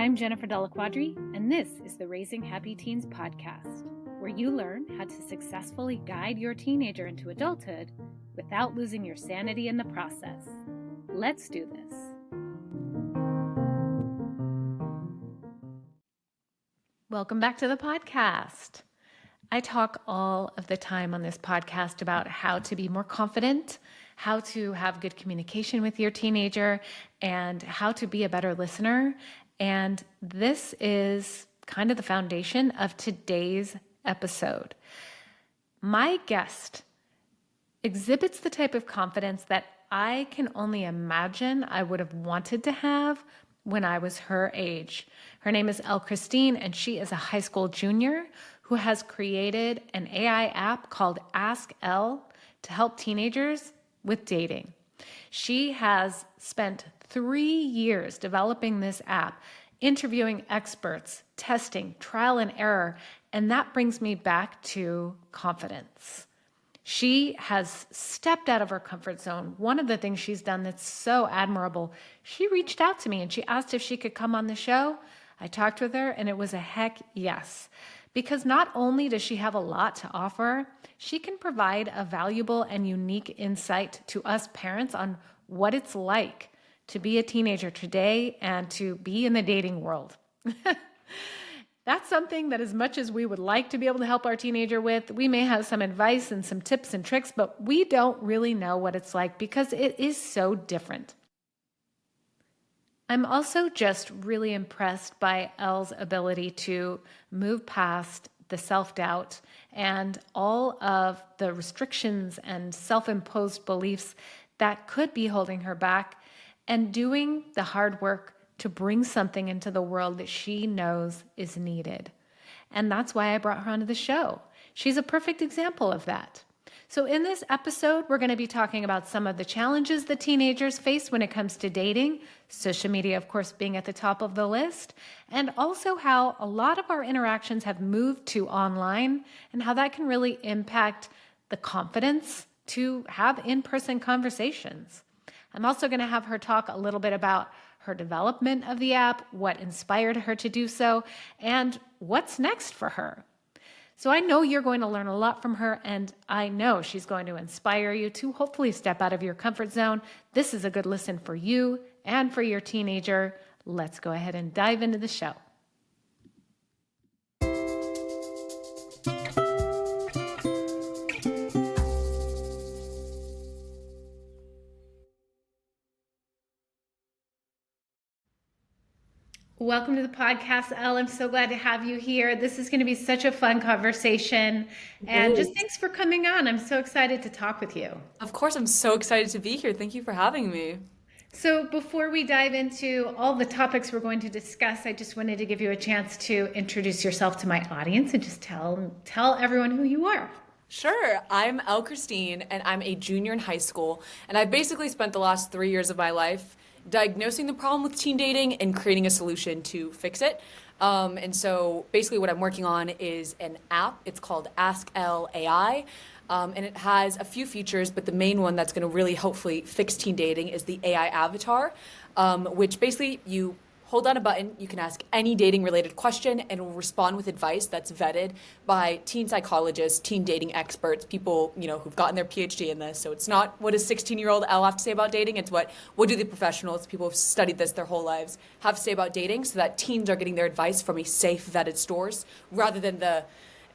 I'm Jennifer Della Quadri, and this is the Raising Happy Teens podcast, where you learn how to successfully guide your teenager into adulthood without losing your sanity in the process. Let's do this. Welcome back to the podcast. I talk all of the time on this podcast about how to be more confident, how to have good communication with your teenager, and how to be a better listener. And this is kind of the foundation of today's episode. My guest exhibits the type of confidence that I can only imagine I would have wanted to have when I was her age. Her name is Kristine, and she is a high school junior who has created an AI app called Elle to help teenagers with dating. She has spent 3 years developing this app, interviewing experts, testing, trial and error, and that brings me back to confidence. She has stepped out of her comfort zone. One of the things she's done that's so admirable, she reached out to me and she asked if she could come on the show. I talked with her and it was a heck yes. Because not only does she have a lot to offer, she can provide a valuable and unique insight to us parents on what it's like to be a teenager today and to be in the dating world. That's something that as much as we would like to be able to help our teenager with, we may have some advice and some tips and tricks, but we don't really know what it's like because it is so different. I'm also just really impressed by Elle's ability to move past the self-doubt and all of the restrictions and self-imposed beliefs that could be holding her back and doing the hard work to bring something into the world that she knows is needed. And that's why I brought her onto the show. She's a perfect example of that. So in this episode, we're going to be talking about some of the challenges that teenagers face when it comes to dating, social media, of course, being at the top of the list, and also how a lot of our interactions have moved to online and how that can really impact the confidence to have in-person conversations. I'm also going to have her talk a little bit about her development of the app, what inspired her to do so, and what's next for her. So I know you're going to learn a lot from her, and I know she's going to inspire you to hopefully step out of your comfort zone. This is a good listen for you and for your teenager. Let's go ahead and dive into the show. Welcome to the podcast, Elle. I'm so glad to have you here. This is going to be such a fun conversation. And just thanks for coming on. I'm so excited to talk with you. Of course, I'm so excited to be here. Thank you for having me. So before we dive into all the topics we're going to discuss, I just wanted to give you a chance to introduce yourself to my audience and just tell everyone who you are. Sure. I'm Kristine, and I'm a junior in high school. And I've basically spent the last 3 years of my life diagnosing the problem with teen dating and creating a solution to fix it. And so basically what I'm working on is an app. It's called Elle AI. And it has a few features, but the main one that's going to really hopefully fix teen dating is the AI avatar, which basically you hold down a button, you can ask any dating related question and it will respond with advice that's vetted by teen psychologists, teen dating experts, people, who've gotten their PhD in this. So it's not what does 16-year-old Elle have to say about dating, it's what do the professionals, people who've studied this their whole lives, have to say about dating, so that teens are getting their advice from a safe, vetted source rather than the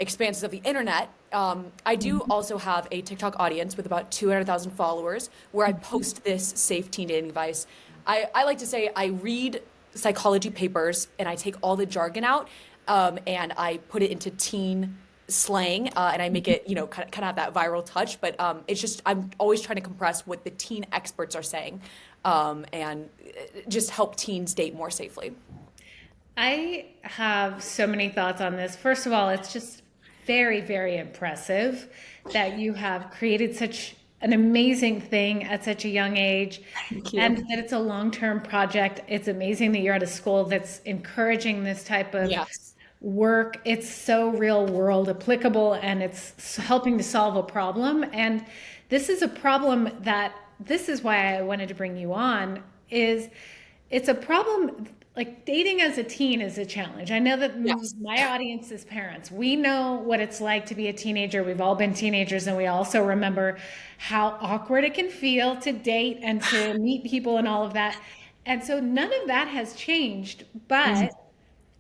expanses of the internet. I do also have a TikTok audience with about 200,000 followers where I post this safe teen dating advice. I like to say I read psychology papers and I take all the jargon out and I put it into teen slang and I make it, kind of have that viral touch. But it's just, I'm always trying to compress what the teen experts are saying and just help teens date more safely. I have so many thoughts on this. First of all, it's just very, very impressive that you have created such an amazing thing at such a young age, and that it's a long-term project. It's amazing that you're at a school that's encouraging this type of work. It's so real world applicable, and it's helping to solve a problem. And this is a problem that, this is why I wanted to bring you on, is it's a problem. Like dating as a teen is a challenge. I know that Yes. my audience is parents. We know what it's like to be a teenager. We've all been teenagers, and we also remember how awkward it can feel to date and to meet people and all of that. And so none of that has changed, Mhm. but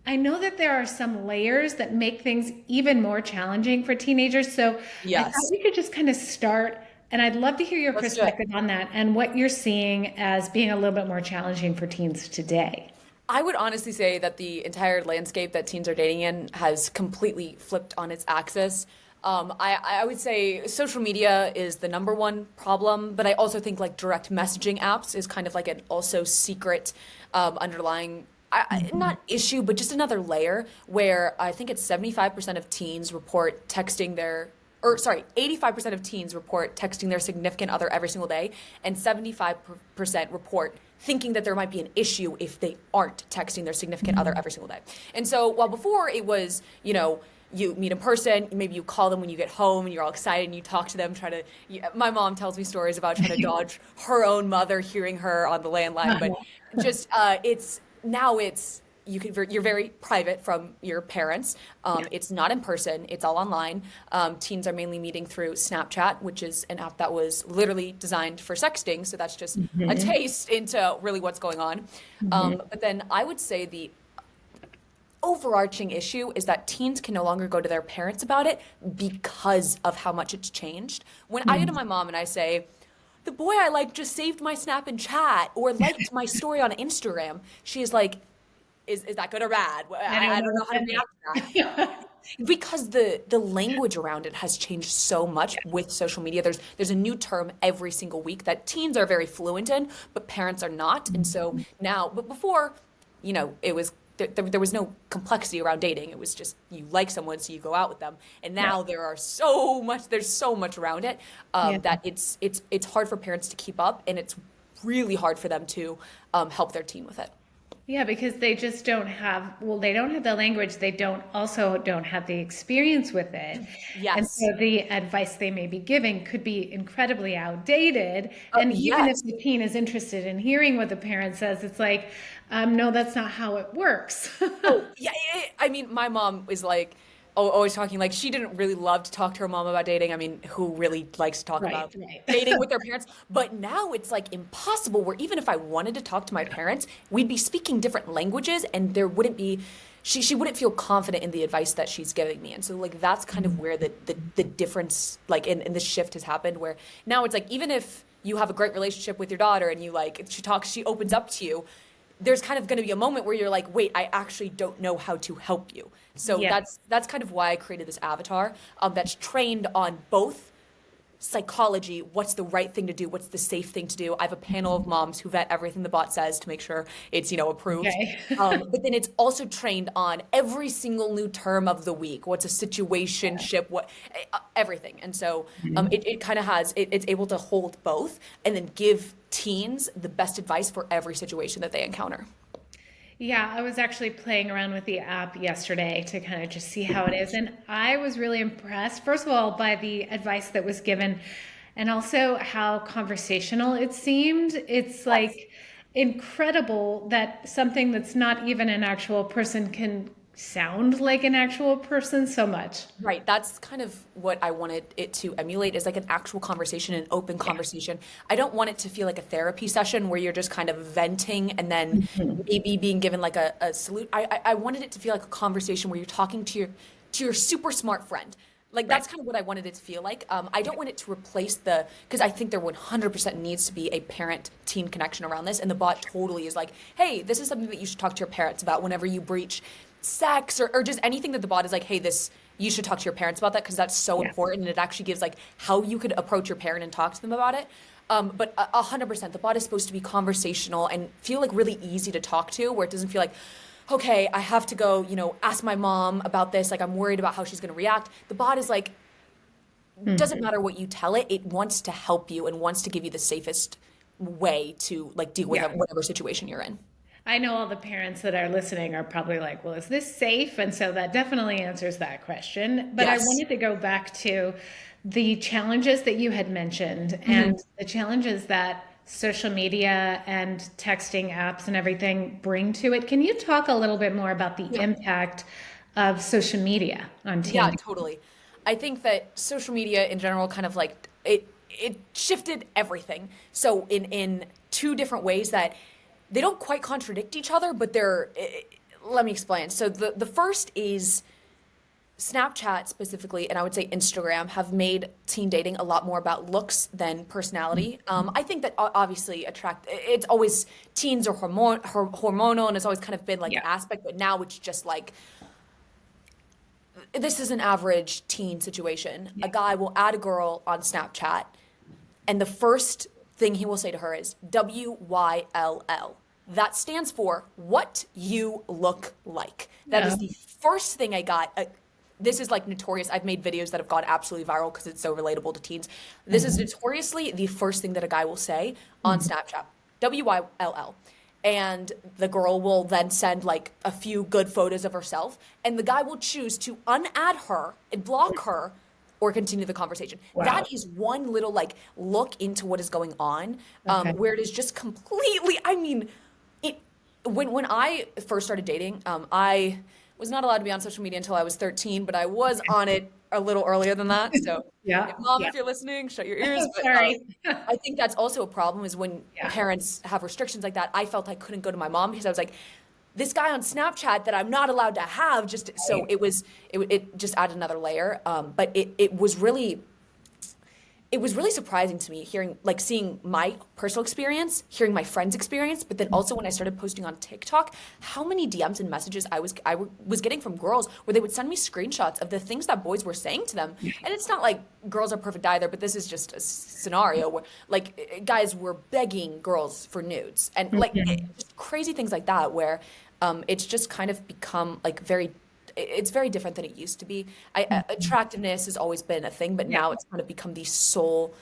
I know that there are some layers that make things even more challenging for teenagers. So I thought Yes. we could just kind of start, and I'd love to hear your Let's do it. perspective on that and what you're seeing as being a little bit more challenging for teens today. I would honestly say that the entire landscape that teens are dating in has completely flipped on its axis. I would say social media is the number one problem, but I also think like direct messaging apps is kind of like an also secret underlying, not issue, but just another layer where I think it's 75% of teens report texting their, or sorry, 85% of teens report texting their significant other every single day, and 75% report thinking that there might be an issue if they aren't texting their significant other every single day. And so while before it was, you meet in person, maybe you call them when you get home and you're all excited and you talk to them, my mom tells me stories about trying to dodge her own mother hearing her on the landline, but just, you're very private from your parents. Yeah. It's not in person, it's all online. Teens are mainly meeting through Snapchat, which is an app that was literally designed for sexting. So that's just a taste into really what's going on. But then I would say the overarching issue is that teens can no longer go to their parents about it because of how much it's changed. When I go to my mom and I say, the boy I like just saved my snap and chat or liked my story on Instagram, she is like, is that good or bad? I don't I know don't know what how to that react to means. that. Because the language around it has changed so much with social media. There's a new term every single week that teens are very fluent in, but parents are not. And so now, but before, it was there was no complexity around dating. It was just you like someone, so you go out with them. And Right. now there's so much around it Yeah. that it's hard for parents to keep up, and it's really hard for them to help their teen with it. Yeah, because they just don't have, well, they don't have the language. They don't have the experience with it. And Yes. so the advice they may be giving could be incredibly outdated. And even if Yes. the teen is interested in hearing what the parent says, it's like, no, that's not how it works. Oh, yeah. I mean, my mom is like always talking like she didn't really love to talk to her mom about dating. I mean, who really likes to talk Right, about right. dating with their parents? But now it's like impossible where even if I wanted to talk to my parents, we'd be speaking different languages and there wouldn't be she wouldn't feel confident in the advice that she's giving me. And so like that's kind of where the difference like in the shift has happened where now it's like even if you have a great relationship with your daughter and you like she opens up to you, there's kind of going to be a moment where you're like, wait, I actually don't know how to help you. So Yeah. that's kind of why I created this avatar that's trained on both psychology, what's the right thing to do, what's the safe thing to do. I have a panel of moms who vet everything the bot says to make sure it's approved. Okay. But then it's also trained on every single new term of the week. What's a situationship? What everything. And so it kind of it's able to hold both and then give teens the best advice for every situation that they encounter. Yeah, I was actually playing around with the app yesterday to kind of just see how it is. And I was really impressed, first of all, by the advice that was given and also how conversational it seemed. It's Yes. like incredible that something that's not even an actual person can sound like an actual person so much. Right. That's kind of what I wanted it to emulate is like an actual conversation, an open Yeah. conversation. I don't want it to feel like a therapy session where you're just kind of venting and then Mhm. maybe being given like a salute. I wanted it to feel like a conversation where you're talking to your super smart friend. Like Right. that's kind of what I wanted it to feel like. I don't want it to replace because I think there 100% needs to be a parent-teen connection around this, and the bot totally is like, hey, this is something that you should talk to your parents about whenever you breach sex or just anything that the bot is like, hey, this you should talk to your parents about that because that's so Yeah. important, and it actually gives like how you could approach your parent and talk to them about it. But 100%, the bot is supposed to be conversational and feel like really easy to talk to, where it doesn't feel like okay, I have to go, ask my mom about this. Like, I'm worried about how she's going to react. The bot is like, doesn't Mhm. matter what you tell it, it wants to help you and wants to give you the safest way to like deal with Yeah. whatever situation you're in. I know all the parents that are listening are probably like, well, is this safe? And so that definitely answers that question. But I Yes. wanted to go back to the challenges that you had mentioned Mhm. and the challenges that social media and texting apps and everything bring to it. Can you talk a little bit more about the Yeah. impact of social media on Yeah, teen? totally. I think that social media in general kind of like it shifted everything. So in two different ways that they don't quite contradict each other, but let me explain. So the first is Snapchat specifically, and I would say Instagram, have made teen dating a lot more about looks than personality. I think that obviously it's always teens are hormonal, and it's always kind of been like an Yeah. aspect, but now it's just like this is an average teen situation. A Yeah. guy will add a girl on Snapchat, and the first thing he will say to her is WYLL. That stands for what you look like. That is Oh, the first thing I got. This is like notorious. I've made videos that have gone absolutely viral because it's so relatable to teens. This is mhm, notoriously the first thing that a guy will say on mhm. Snapchat. WYLL. And the girl will then send like a few good photos of herself, and the guy will choose to unadd her and block her or continue the conversation. Wow. That is one little like look into what is going on, Okay. where it is just completely. I mean, it when I first started dating, I was not allowed to be on social media until I was 13, but I was on it a little earlier than that. So, Yeah. mom, Yeah. if you're listening, shut your ears. But Sorry. I think that's also a problem is when Yeah. parents have restrictions like that. I felt I couldn't go to my mom because I was like, this guy on Snapchat that I'm not allowed to have. Just so Right. it just added another layer. But it was really surprising to me hearing like seeing my personal experience, hearing my friends' experience, but then also when I started posting on TikTok, how many DMs and messages I was getting from girls where they would send me screenshots of the things that boys were saying to them. And it's not like girls are perfect either, but this is just a scenario where like guys were begging girls for nudes and like Mhm. just crazy things like that where it's just kind of become like it's very different than it used to be. Mhm. Attractiveness has always been a thing, but Yeah. now it's kind of become the sole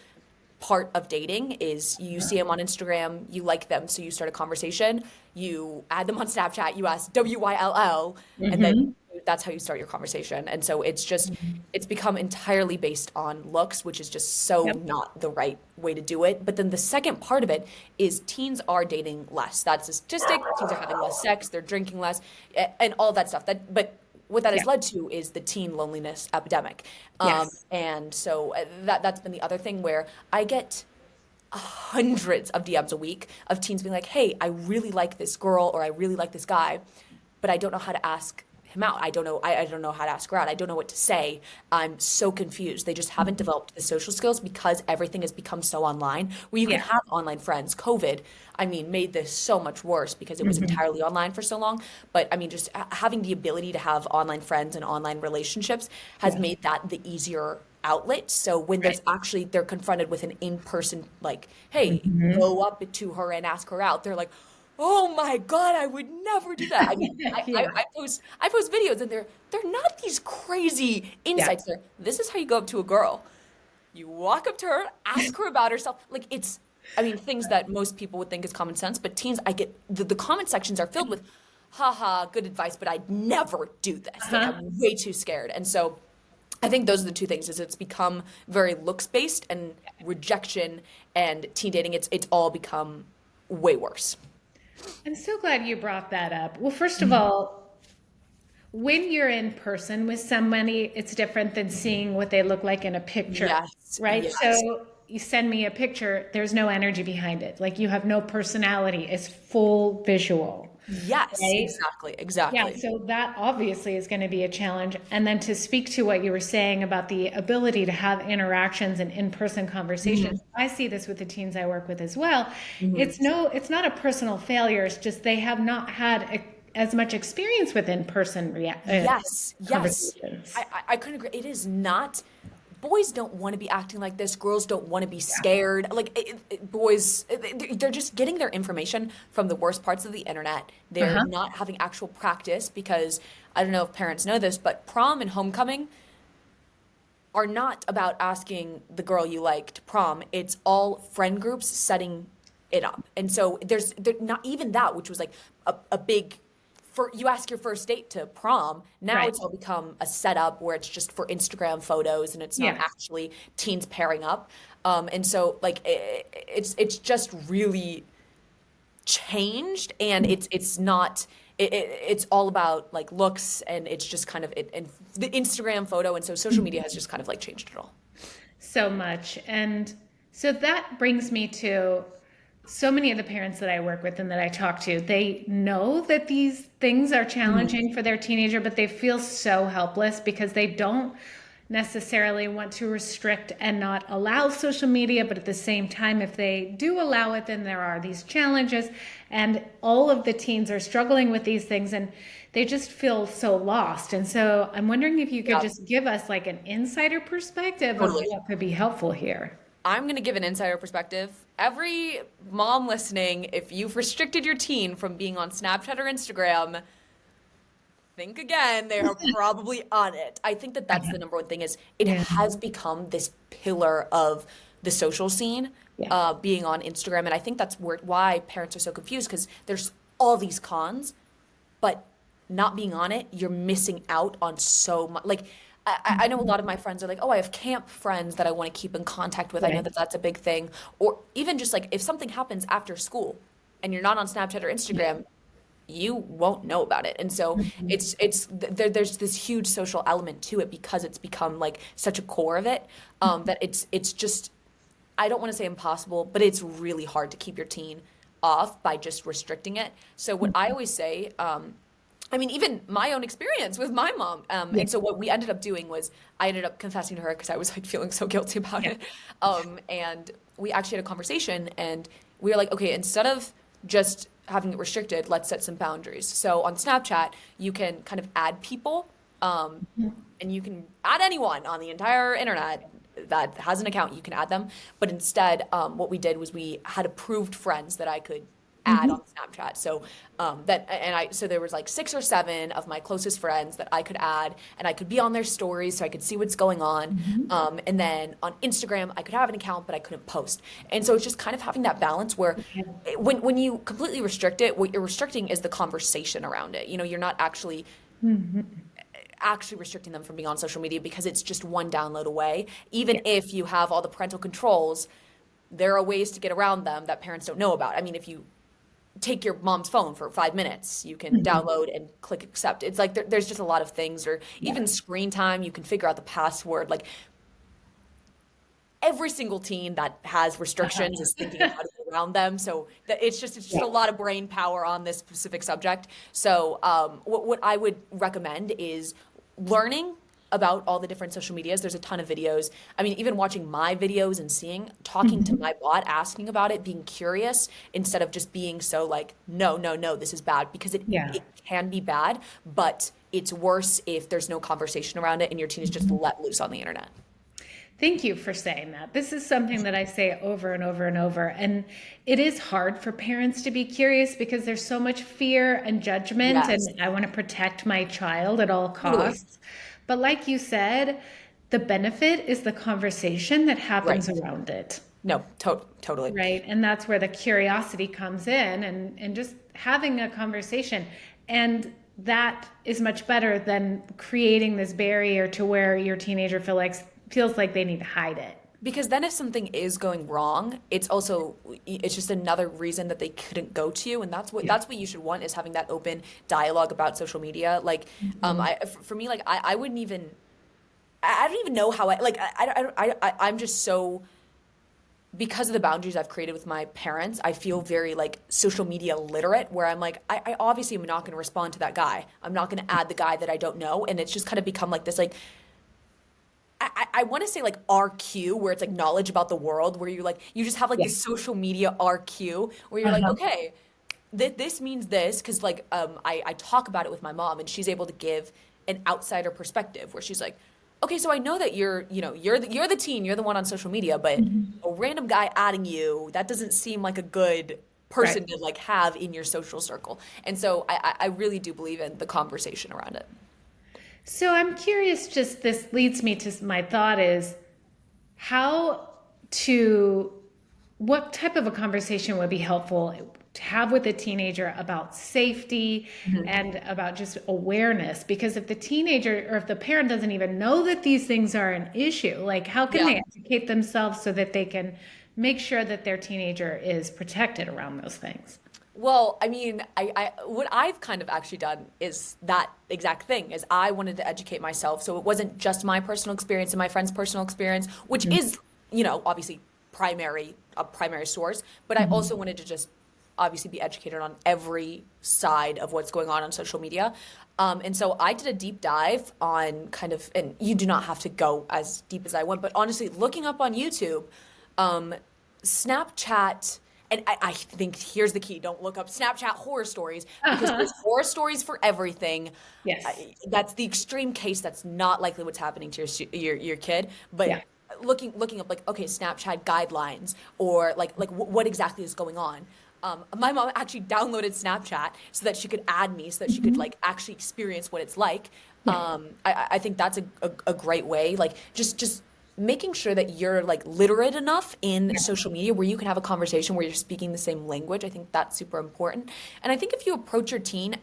part of dating is you see them on Instagram, you like them, so you start a conversation, you add them on Snapchat, you ask WYLL, and then Mhm. that's how you start your conversation. And so Mhm. it's become entirely based on looks, which is just so Yep. not the right way to do it. But then the second part of it is teens are dating less. That's a statistic. Teens are having less sex, they're drinking less, and all that stuff. But what that Yeah. has led to is the teen loneliness epidemic. Yes. And so that's been the other thing where I get hundreds of DMs a week of teens being like, "Hey, I really like this girl or I really like this guy, but I don't know how to ask him out. I don't know how to ask her out. I don't know what to say. I'm so confused." They just haven't Mhm. developed the social skills because everything has become so online where you can Yeah. have online friends. COVID, I mean, made this so much worse because it was Mhm. entirely online for so long. But I mean, just having the ability to have online friends and online relationships has Yeah. made that the easier outlet. So when Right. they're confronted with an in-person like, hey, Mhm. go up to her and ask her out, they're like, oh my God, I would never do that. I mean, Yeah. I post videos and they're not these crazy Yeah. insights. This is how you go up to a girl. You walk up to her, ask her about herself. Like I mean, things that most people would think is common sense, but teens, I get the comment sections are filled with, haha, good advice, but I'd never do this. Like Uh-huh. I'm way too scared. And so I think those are the two things is it's become very looks based and rejection and teen dating, it's all become way worse. I'm so glad you brought that up. Well, first of Mhm. all, when you're in person with somebody, it's different than seeing what they look like in a picture, Yes, right? yes. So you send me a picture, there's no energy behind it. Like you have no personality. It's full visual, Yes, right? exactly, Yeah, exactly. so that obviously is going to be a challenge. And then to speak to what you were saying about the ability to have interactions and in-person Mhm, conversations, I see this with the teens I work with as well. mhm. It's not a personal failure. It's just they have not had as much experience with in-person Yes, yes. conversations. I couldn't agree. It is not. Boys don't want to be acting like this. Girls don't want to be Yeah. scared. Like boys, they're just getting their information from the worst parts of the internet. They're Uh-huh. not having actual practice because I don't know if parents know this, but prom and homecoming are not about asking the girl you like to prom. It's all friend groups setting it up. And so there's not even that, which was like a big for you ask your first date to prom. Now Right. it's all become a setup where it's just for Instagram photos and it's not Yeah. actually teens pairing up. And so like it's just really changed, and it's not it's all about like looks, and it's just kind of it, and the Instagram photo, and so social media has just kind of like changed it all. So much. And so that brings me to so many of the parents that I work with and that I talk to, they know that these things are Mhm. challenging for their teenager, but they feel so helpless because they don't necessarily want to restrict and not allow social media. But at the same time, if they do allow it, then there are these challenges. And all of the teens are struggling with these things and they just feel so lost. And so I'm wondering if you could Yeah, just give us like an insider perspective of totally. what could be helpful here. I'm going to give an insider perspective. Every mom listening, if you've restricted your teen from being on Snapchat or Instagram, think again. They are probably on it. I think that that's the number one thing is it Yeah. has become this pillar of the social scene, Yeah. being on Instagram. And I think that's why parents are so confused because there's all these cons, but not being on it, you're missing out on so much. Like, I know a lot of my friends are like, oh, I have camp friends that I want to keep in contact with. I know Right. that that's a big thing. Or even just like if something happens after school and you're not on Snapchat or Instagram, you won't know about it. And so there's this huge social element to it because it's become like such a core of it, that it's just I don't want to say impossible, but it's really hard to keep your teen off by just restricting it. So what I always say, I mean, even my own experience with my mom. Yeah. And so what we ended up doing was I ended up confessing to her because I was like feeling so guilty about Yeah. it. And we actually had a conversation and we were like, okay, instead of just having it restricted, let's set some boundaries. So on Snapchat, you can kind of add people, and you can add anyone on the entire internet that has an account, you can add them. But instead, what we did was we had approved friends that I could add on Mhm. Snapchat. So so there was like 6 or 7 of my closest friends that I could add, and I could be on their stories so I could see what's going on. Mhm. And then on Instagram, I could have an account, but I couldn't post. And so it's just kind of having that balance where when you completely restrict it, what you're restricting is the conversation around it. You know, you're not actually restricting them from being on social media because it's just one download away. Even Yeah. if you have all the parental controls, there are ways to get around them that parents don't know about. I mean, if you take your mom's phone for 5 minutes, you can Mhm. download and click accept. It's like there's just a lot of things, or Yeah. even screen time, you can figure out the password. Like every single teen that has restrictions is thinking of how to get around them. So that it's just Yeah. a lot of brain power on this specific subject. So what I would recommend is learning about all the different social medias. There's a ton of videos. I mean, even watching my videos and talking to Mhm. my bot, asking about it, being curious instead of just being so like, no, no, no, this is bad, because Yeah. it can be bad, but it's worse if there's no conversation around it and your teen is just let loose on the internet. Thank you for saying that. This is something that I say over and over and over. And it is hard for parents to be curious because there's so much fear and judgment, Yes, and I want to protect my child at all totally. costs. But like you said, the benefit is the conversation that Right. happens around it. No, totally. Right. And that's where the curiosity comes in and just having a conversation. And that is much better than creating this barrier to where your teenager feels like they need to hide it. Because then if something is going wrong, it's just another reason that they couldn't go to you, and Yeah. that's what you should want, is having that open dialogue about social media. Like, Mhm. for me, like I wouldn't even I don't even know how I'm just so, because of the boundaries I've created with my parents, I feel very like social media literate, where I'm like, I obviously am not going to respond to that guy. I'm not going to add the guy that I don't know. And it's just kind of become like this, like, I want to say like RQ, where it's like knowledge about the world, where you just have like Yeah. this social media RQ where you're like, Uh-huh. okay, this means this, because like I talk about it with my mom and she's able to give an outsider perspective where she's like, okay, so I know that you're the teen, you're the one on social media, but Mhm. a random guy adding you, that doesn't seem like a good Right. person to like have in your social circle. And so I really do believe in the conversation around it. So I'm curious, just this leads me to my thought is how to, what type of a conversation would be helpful have with a teenager about safety Mhm. and about just awareness. Because if the teenager or if the parent doesn't even know that these things are an issue, like how can Yeah. they educate themselves so that they can make sure that their teenager is protected around those things? Well, I mean, what I've kind of actually done is that exact thing, is I wanted to educate myself. So it wasn't just my personal experience and my friend's personal experience, which Mhm. is, obviously a primary source, but I also Mhm. wanted to just obviously be educated on every side of what's going on social media. And so I did a deep dive on kind of, and you do not have to go as deep as I went, but honestly, looking up on YouTube, um, Snapchat, and I think here's the key: don't look up Snapchat horror stories because Uh-huh. there's horror stories for everything. Yes. That's the extreme case. That's not likely what's happening to your kid, but Yeah. looking up like, okay, Snapchat guidelines, or what exactly is going on. My mom actually downloaded Snapchat so that she could add me, so that she could Mhm. like actually experience what it's like. Yeah. I think that's a great way. Like just making sure that you're like literate enough in Yeah. social media where you can have a conversation where you're speaking the same language. I think that's super important. And I think if you approach your teen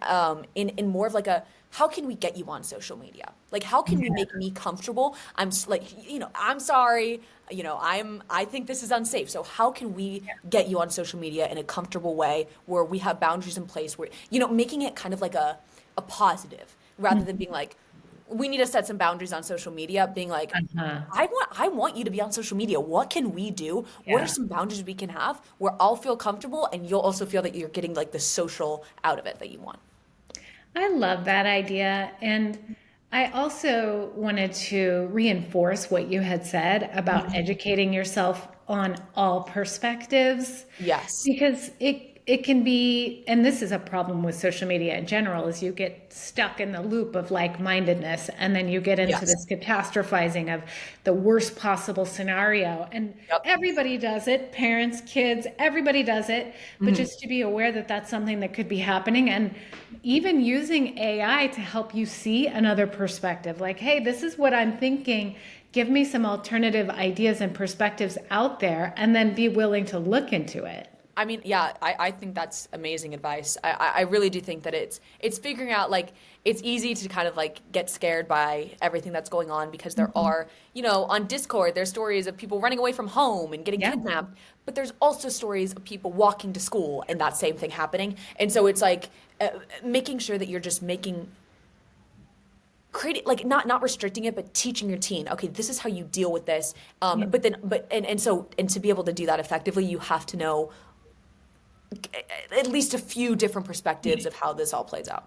in more of like a, how can we get you on social media? Like, how can we make me comfortable? I'm sorry, I think this is unsafe. So how can we get you on social media in a comfortable way where we have boundaries in place, where, making it kind of like a positive rather than being like, we need to set some boundaries on social media, being like, Uh-huh. I want you to be on social media. What can we do? What are Yeah. some boundaries we can have where I'll feel comfortable and you'll also feel that you're getting like the social out of it that you want? I love that idea. And I also wanted to reinforce what you had said about Mhm. educating yourself on all perspectives Yes. because it can be, and this is a problem with social media in general, is you get stuck in the loop of like-mindedness and then you get into Yes. this catastrophizing of the worst possible scenario. And Yep. everybody does it, parents, kids, everybody does it, but Mhm. just to be aware that that's something that could be happening, and even using AI to help you see another perspective. Like, hey, this is what I'm thinking. Give me some alternative ideas and perspectives out there, and then be willing to look into it. I mean, yeah, I think that's amazing advice. I really do think that it's figuring out, like, it's easy to kind of like get scared by everything that's going on because there Mhm. are, on Discord, there's stories of people running away from home and getting Yeah. kidnapped, but there's also stories of people walking to school and that same thing happening. And so it's like making sure that you're just making creating, like, not restricting it, but teaching your teen, okay, this is how you deal with this. Yeah. And to be able to do that effectively, you have to know at least a few different perspectives of how this all plays out.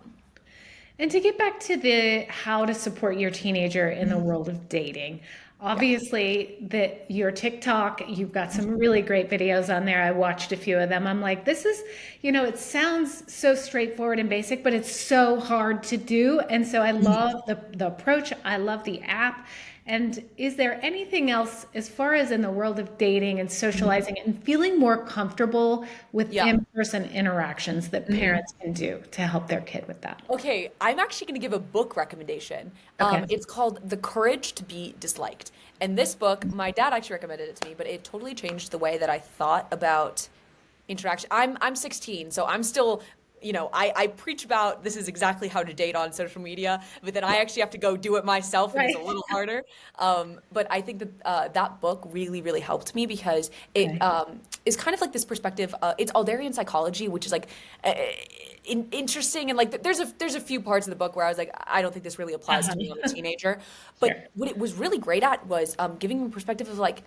And to get back to the how to support your teenager in the world of dating, Yeah. obviously that your TikTok, you've got some really great videos on there. I watched a few of them. I'm like, this is, it sounds so straightforward and basic, but it's so hard to do. And so I love the approach. I love the app. And is there anything else as far as in the world of dating and socializing and feeling more comfortable with Yeah. in-person interactions that Mhm. parents can do to help their kid with that? Okay, I'm actually going to give a book recommendation. Okay. It's called The Courage to Be Disliked. And this book, my dad actually recommended it to me, but it totally changed the way that I thought about interaction. I'm 16, so I'm still, I preach about this is exactly how to date on social media, but then I actually have to go do it myself, and it's a Right. little harder. But I think that that book really, really helped me because it Okay. is kind of like this perspective. It's Alderian psychology, which is like uh, interesting, and like there's a few parts of the book where I was like, I don't think this really applies to me on a Uh-huh. teenager. Sure. But what it was really great at was giving me a perspective of like,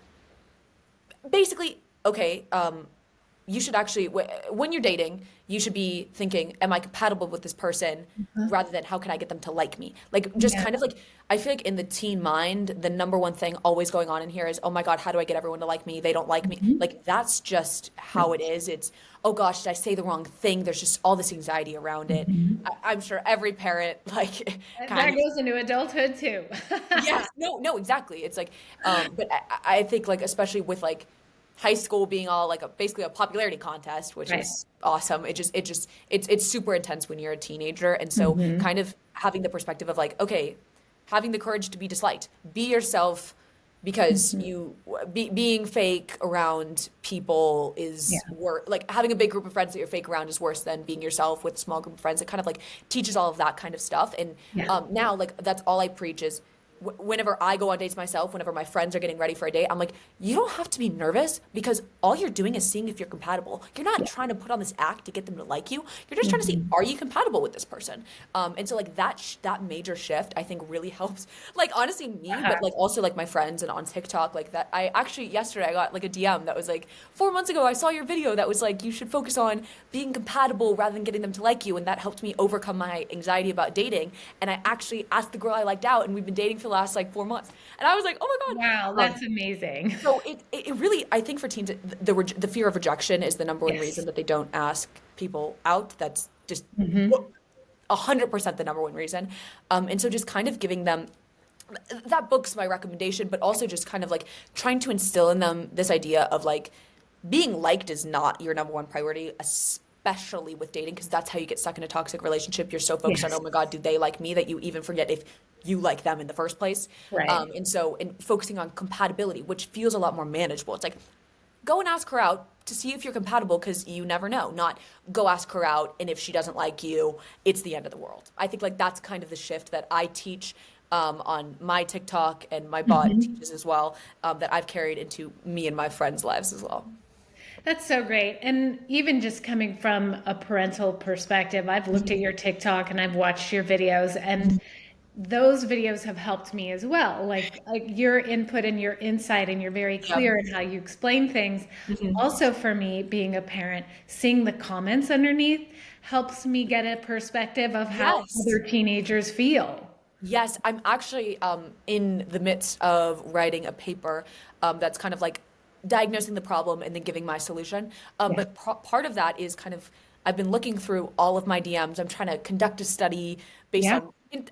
basically, okay, you should actually, when you're dating, you should be thinking, am I compatible with this person, Uh-huh. rather than how can I get them to like me? Like, just Yeah. kind of like, I feel like in the teen mind, the number one thing always going on in here is, oh my God, how do I get everyone to like me? They don't like me. Mhm. Like, that's just Yeah. how it is. It's, oh gosh, did I say the wrong thing? There's just all this anxiety around it. Mhm. I'm sure every parent, like, That kind of, goes into adulthood too. yes, no, no, exactly. It's like, but I think like, especially with like high school being all like basically a popularity contest, which Right. is awesome. It's super intense when you're a teenager, and so Mhm. kind of having the perspective of like, okay, having the courage to be disliked, be yourself, because Mhm. being fake around people Yeah. is worse. Like having a big group of friends that you're fake around is worse than being yourself with a small group of friends. It kind of like teaches all of that kind of stuff. And Yeah. now, like that's all I preach is whenever I go on dates myself, whenever my friends are getting ready for a date, I'm like, you don't have to be nervous because all you're doing is seeing if you're compatible. You're not Yeah. trying to put on this act to get them to like you. You're just trying to see, Mhm. are you compatible with this person? And so like that major shift, I think really helps. Like honestly, me, Uh-huh. but like also like my friends and on TikTok, like that. I actually yesterday I got like a DM that was like 4 months ago I saw your video that was like you should focus on being compatible rather than getting them to like you, and that helped me overcome my anxiety about dating. And I actually asked the girl I liked out, and we've been dating for the last like 4 months. And I was like, oh Wow, my God. that's amazing. So it really, I think for teens, the fear of rejection is the number one reason Yes. that they don't ask people out. That's just Hmm. 100% the number one reason. And so just kind of giving them that book's my recommendation, but also just kind of like trying to instill in them this idea of like being liked is not your number one priority, especially with dating, because that's how you get stuck in a toxic relationship. You're so focused on, Yes. oh my God, do they like me, that you even forget if you like them in the first place. Right. And focusing on compatibility, which feels a lot more manageable. It's like, go and ask her out to see if you're compatible because you never know. Not go ask her out, and if she doesn't like you, it's the end of the world. I think like that's kind of the shift that I teach on my TikTok, and my bot Mhm. teaches as well, that I've carried into me and my friends' lives as well. That's so great. And even just coming from a parental perspective, I've looked at Mhm. your TikTok and I've watched your videos, and Mhm. those videos have helped me as well. Like your input and your insight, and you're very Yeah. clear in how you explain things. Mhm. Also, for me, being a parent, seeing the comments underneath helps me get a perspective of how Yes. other teenagers feel. Yes, I'm actually in the midst of writing a paper that's kind of like diagnosing the problem and then giving my solution. Yeah. But part of that is kind of, I've been looking through all of my DMs. I'm trying to conduct a study based Yeah.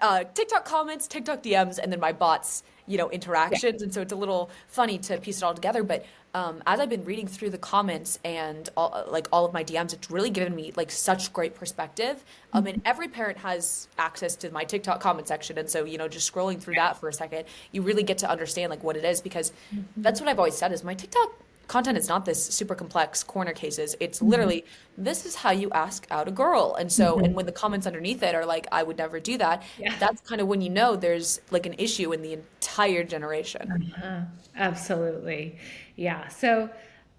on TikTok comments, TikTok DMs, and then my bots, Yeah. interactions. And so it's a little funny to piece it all together. But as I've been reading through the comments and all of my DMs, it's really given me like such great perspective. And every parent has access to my TikTok comment section, and so just scrolling through that for a second, you really get to understand like what it is, because Mhm. that's what I've always said is my TikTok content is not this super complex corner cases. It's Mhm. literally, this is how you ask out a girl. And so, and Mhm. when the comments underneath it are like, I would never do that, Yeah. that's kind of when there's like an issue in the entire generation. Uh-huh. Absolutely. Yeah. So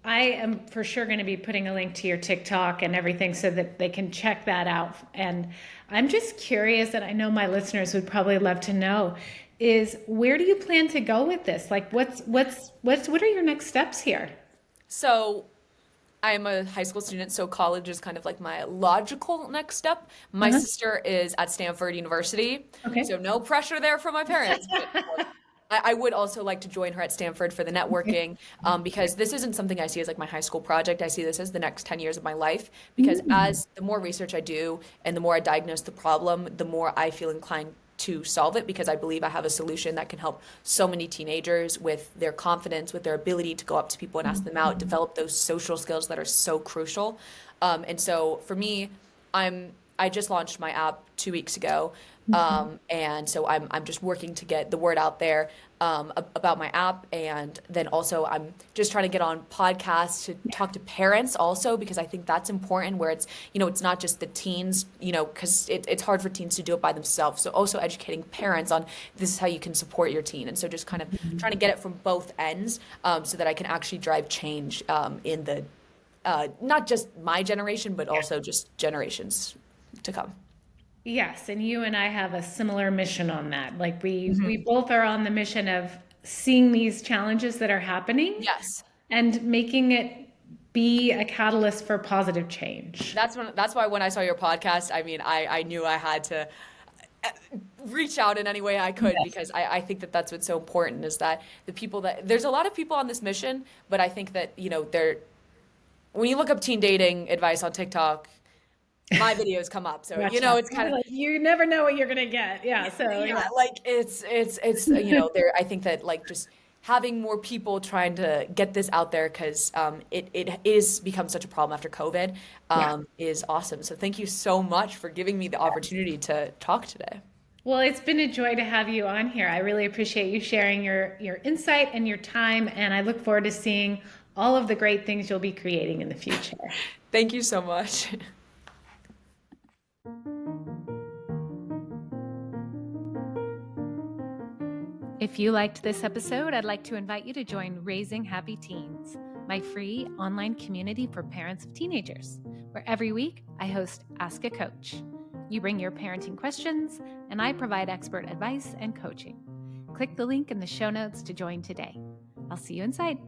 I am for sure going to be putting a link to your TikTok and everything so that they can check that out. And I'm just curious, and I know my listeners would probably love to know, is where do you plan to go with this? Like what are your next steps here? So I'm a high school student, so college is kind of like my logical next step. My Uh-huh. sister is at Stanford University, Okay. so no pressure there from my parents. But I would also like to join her at Stanford for the Okay. networking, because this isn't something I see as like my high school project. I see this as the next 10 years of my life, because Mm. as the more research I do and the more I diagnose the problem, the more I feel inclined to solve it, because I believe I have a solution that can help so many teenagers with their confidence, with their ability to go up to people and ask them out, Mhm. develop those social skills that are so crucial. And so for me, I just launched my app 2 weeks ago. Mhm. And so I'm just working to get the word out there about my app, and then also I'm just trying to get on podcasts to Yeah. talk to parents also, because I think that's important, where it's not just the teens, because it's hard for teens to do it by themselves. So also educating parents on this is how you can support your teen, and so just kind of trying to get it from both ends, so that I can actually drive change in the not just my generation, but also just generations to come. Yes, and you and I have a similar mission on that. Like we Mhm. both are on the mission of seeing these challenges that are happening Yes. and making it be a catalyst for positive change. That's why when I saw your podcast, I mean, I knew I had to reach out in any way I could, Yes. because I think that that's what's so important, is that the people that there's a lot of people on this mission, but I think that, they're when you look up teen dating advice on TikTok, my videos come up. So, Gotcha. it's kind of, Like, you never know what you're gonna get. Yeah. So yeah, yeah. like it's there. I think that like just having more people trying to get this out there, because it is become such a problem after COVID, Yeah. is awesome. So thank you so much for giving me the opportunity to talk today. Well, it's been a joy to have you on here. I really appreciate you sharing your insight and your time, and I look forward to seeing all of the great things you'll be creating in the future. Thank you so much. If you liked this episode, I'd like to invite you to join Raising Happy Teens, my free online community for parents of teenagers, where every week I host Ask a Coach. You bring your parenting questions, and I provide expert advice and coaching. Click the link in the show notes to join today. I'll see you inside.